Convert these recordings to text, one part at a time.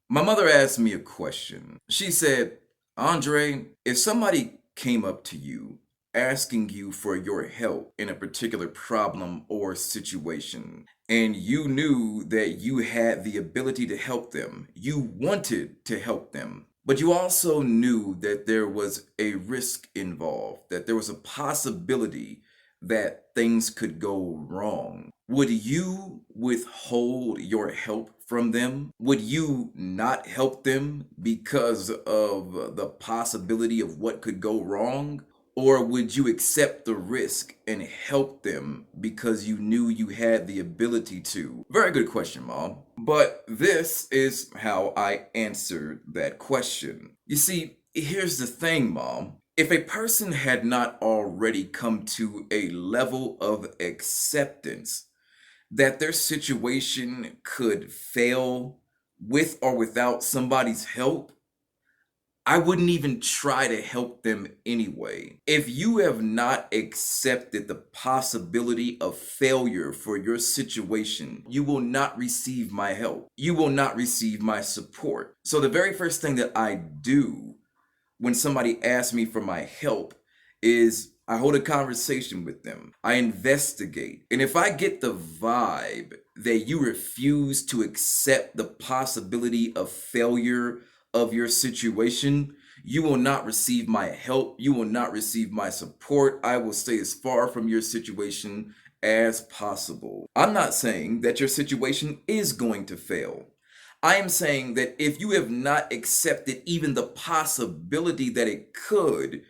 My mother asked me a question. She said, Andre, if somebody came up to you asking you for your help in a particular problem or situation, and you knew that you had the ability to help them, you wanted to help them, but you also knew that there was a risk involved, that there was a possibility that things could go wrong. Would you withhold your help from them? Would you not help them because of the possibility of what could go wrong? Or would you accept the risk and help them because you knew you had the ability to? Very good question, Mom. But this is how I answered that question. You see, here's the thing, Mom. If a person had not already come to a level of acceptance that their situation could fail with or without somebody's help, I wouldn't even try to help them anyway. If you have not accepted the possibility of failure for your situation, you will not receive my help. You will not receive my support. So, the very first thing that I do when somebody asks me for my help is I hold a conversation with them. I investigate. And if I get the vibe that you refuse to accept the possibility of failure of your situation, you will not receive my help. You will not receive my support. I will stay as far from your situation as possible. I'm not saying that your situation is going to fail. I am saying that if you have not accepted even the possibility that it could,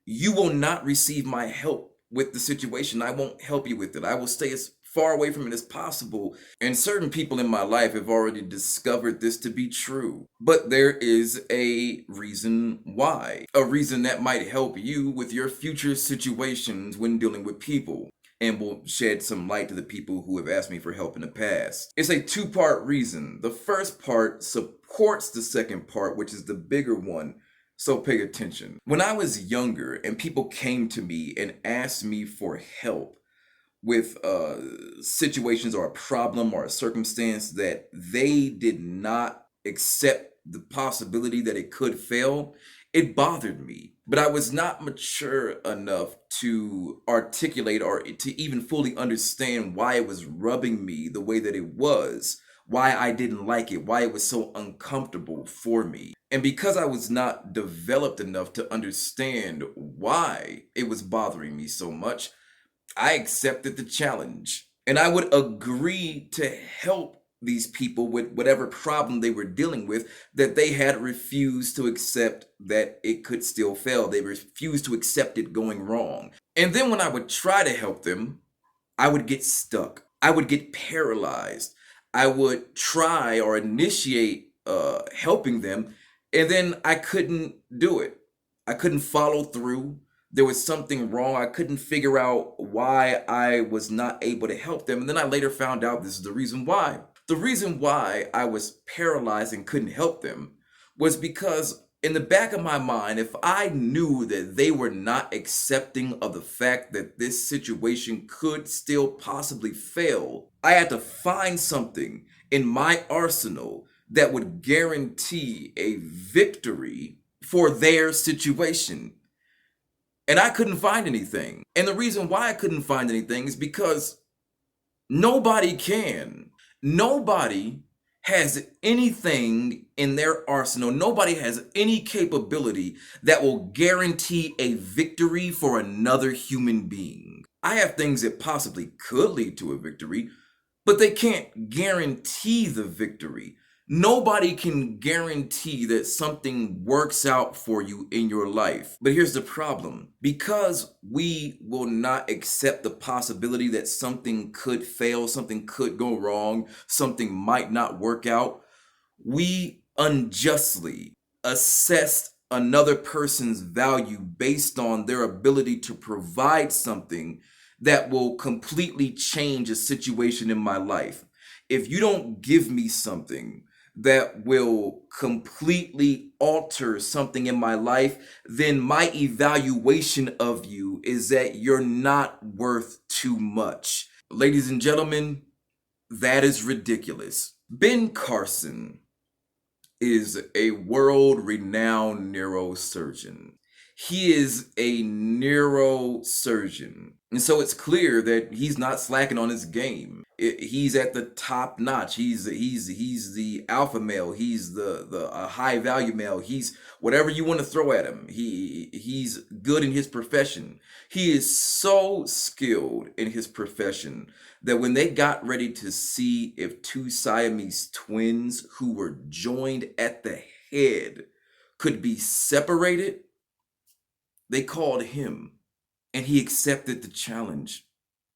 you will not receive my help with the situation. I won't help you with it. I will stay as far away from it as possible. And certain people in my life have already discovered this to be true. But there is a reason why. A reason that might help you with your future situations when dealing with people, and will shed some light to the people who have asked me for help in the past. It's a two-part reason. The first part supports the second part, which is the bigger one. So pay attention. When I was younger and people came to me and asked me for help with situations or a problem or a circumstance that they did not accept the possibility that it could fail, it bothered me. But I was not mature enough to articulate or to even fully understand why it was rubbing me the way that it was, why I didn't like it, why it was so uncomfortable for me. And because I was not developed enough to understand why it was bothering me so much, I accepted the challenge. And I would agree to help these people with whatever problem they were dealing with that they had refused to accept that it could still fail. They refused to accept it going wrong. And then when I would try to help them, I would get stuck. I would get paralyzed. I would try or initiate helping them, and then I couldn't do it. I couldn't follow through. There was something wrong. I couldn't figure out why I was not able to help them. And then I later found out this is the reason why. The reason why I was paralyzed and couldn't help them was because in the back of my mind, if I knew that they were not accepting of the fact that this situation could still possibly fail, I had to find something in my arsenal that would guarantee a victory for their situation. And I couldn't find anything. And the reason why I couldn't find anything is because nobody can. Nobody has anything in their arsenal. Nobody has any capability that will guarantee a victory for another human being. I have things that possibly could lead to a victory, but they can't guarantee the victory. Nobody can guarantee that something works out for you in your life. But here's the problem. Because we will not accept the possibility that something could fail, something could go wrong, something might not work out, we unjustly assess another person's value based on their ability to provide something that will completely change a situation in my life. If you don't give me something that will completely alter something in my life, then my evaluation of you is that you're not worth too much. Ladies and gentlemen, that is ridiculous. Ben Carson is a world-renowned neurosurgeon. He is a neurosurgeon. And so it's clear that he's not slacking on his game. He's at the top notch. He's the alpha male. He's the high value male. He's whatever you want to throw at him. He's good in his profession. He is so skilled in his profession that when they got ready to see if two Siamese twins who were joined at the head could be separated, they called him, and he accepted the challenge.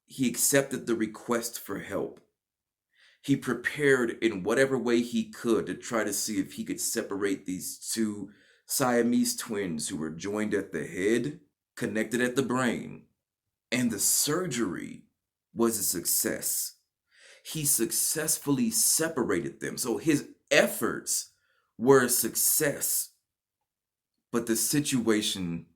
He accepted the request for help. He prepared in whatever way he could to try to see if he could separate these two Siamese twins who were joined at the head, connected at the brain, and the surgery was a success. He successfully separated them. So his efforts were a success, but the situation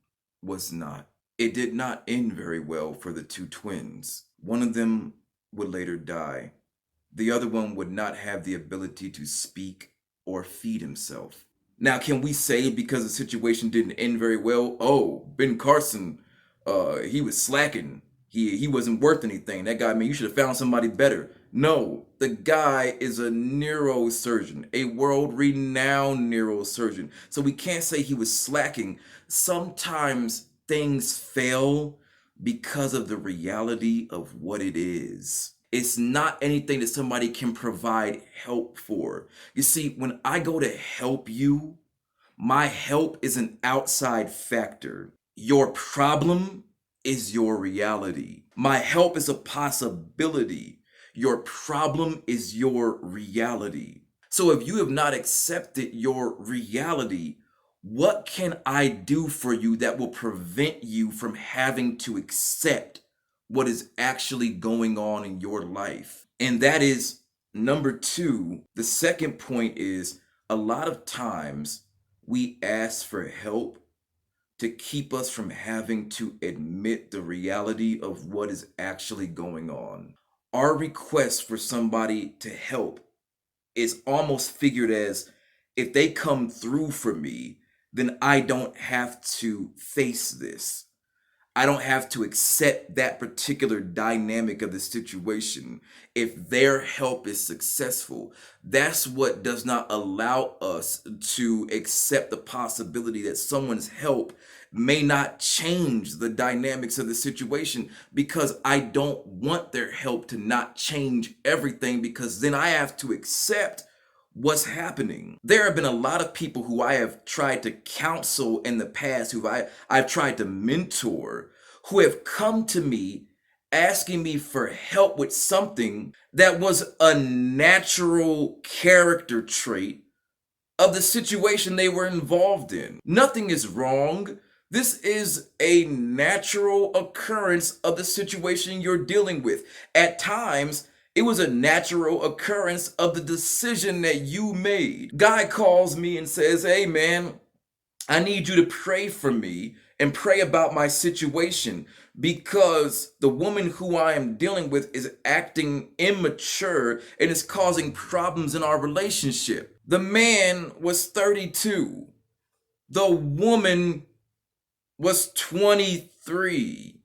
was not. It did not end very well for the two twins. One of them would later die. The other one would not have the ability to speak or feed himself. Now, can we say because the situation didn't end very well, oh, Ben Carson, he was slacking. He wasn't worth anything. That guy, man, you should have found somebody better. No, the guy is a neurosurgeon, a world-renowned neurosurgeon. So we can't say he was slacking. Sometimes things fail because of the reality of what it is. It's not anything that somebody can provide help for. You see, when I go to help you, my help is an outside factor. Your problem is your reality. My help is a possibility. Your problem is your reality. So if you have not accepted your reality, what can I do for you that will prevent you from having to accept what is actually going on in your life? And that is number two. The second point is a lot of times we ask for help to keep us from having to admit the reality of what is actually going on. Our request for somebody to help is almost figured as if they come through for me, then I don't have to face this. I don't have to accept that particular dynamic of the situation if their help is successful. That's what does not allow us to accept the possibility that someone's help may not change the dynamics of the situation, because I don't want their help to not change everything, because then I have to accept what's happening. There have been a lot of people who I have tried to counsel in the past, who I've tried to mentor, who have come to me asking me for help with something that was a natural character trait of the situation they were involved in. Nothing is wrong. This is a natural occurrence of the situation you're dealing with. At times, it was a natural occurrence of the decision that you made. Guy calls me and says, hey man, I need you to pray for me and pray about my situation, because the woman who I am dealing with is acting immature and is causing problems in our relationship. The man was 32. The woman was 23.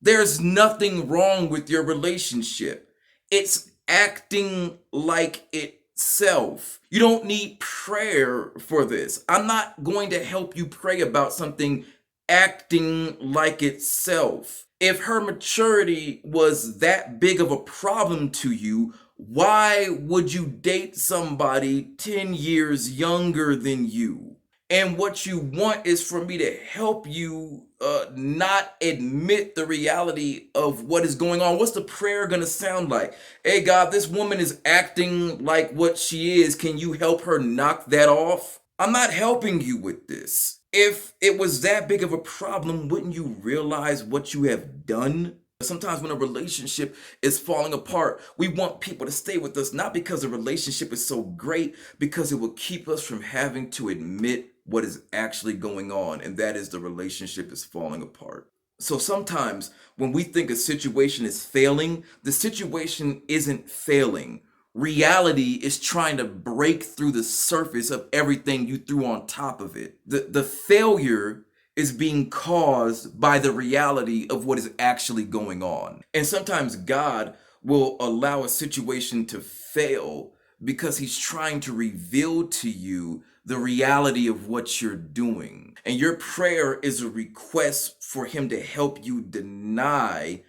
There's nothing wrong with your relationship. It's acting like itself. You don't need prayer for this. I'm not going to help you pray about something acting like itself. If her maturity was that big of a problem to you, why would you date somebody 10 years younger than you? And what you want is for me to help you not admit the reality of what is going on. What's the prayer going to sound like? Hey, God, this woman is acting like what she is. Can you help her knock that off? I'm not helping you with this. If it was that big of a problem, wouldn't you realize what you have done? Sometimes when a relationship is falling apart, we want people to stay with us, not because the relationship is so great, because it will keep us from having to admit what is actually going on, and that is the relationship is falling apart. So sometimes when we think a situation is failing, the situation isn't failing. reality is trying to break through the surface of everything you threw on top of it. The failure is being caused by the reality of what is actually going on. And sometimes God will allow a situation to fail because he's trying to reveal to you the reality of what you're doing. And your prayer is a request for him to help you deny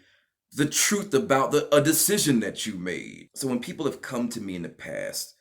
the truth about a decision that you made. So when people have come to me in the past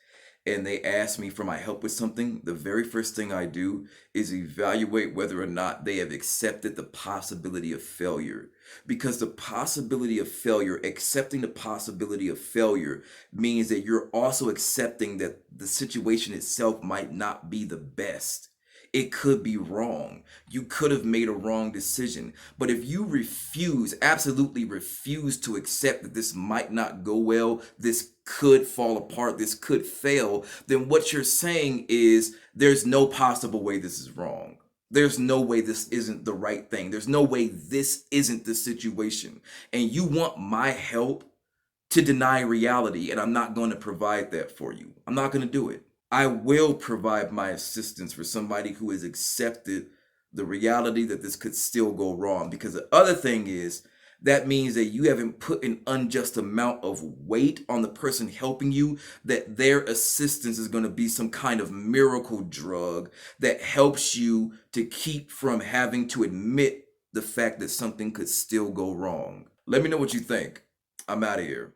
and they ask me for my help with something, the very first thing I do is evaluate whether or not they have accepted the possibility of failure. Because the possibility of failure, accepting the possibility of failure, means that you're also accepting that the situation itself might not be the best. It could be wrong. You could have made a wrong decision. But if you refuse, absolutely refuse to accept that this might not go well, this could fall apart, this could fail, then what you're saying is there's no possible way this is wrong. There's no way this isn't the right thing. There's no way this isn't the situation. And you want my help to deny reality, and I'm not going to provide that for you. I'm not going to do it. I will provide my assistance for somebody who has accepted the reality that this could still go wrong. Because the other thing is, that means that you haven't put an unjust amount of weight on the person helping you, that their assistance is going to be some kind of miracle drug that helps you to keep from having to admit the fact that something could still go wrong. Let me know what you think. I'm out of here.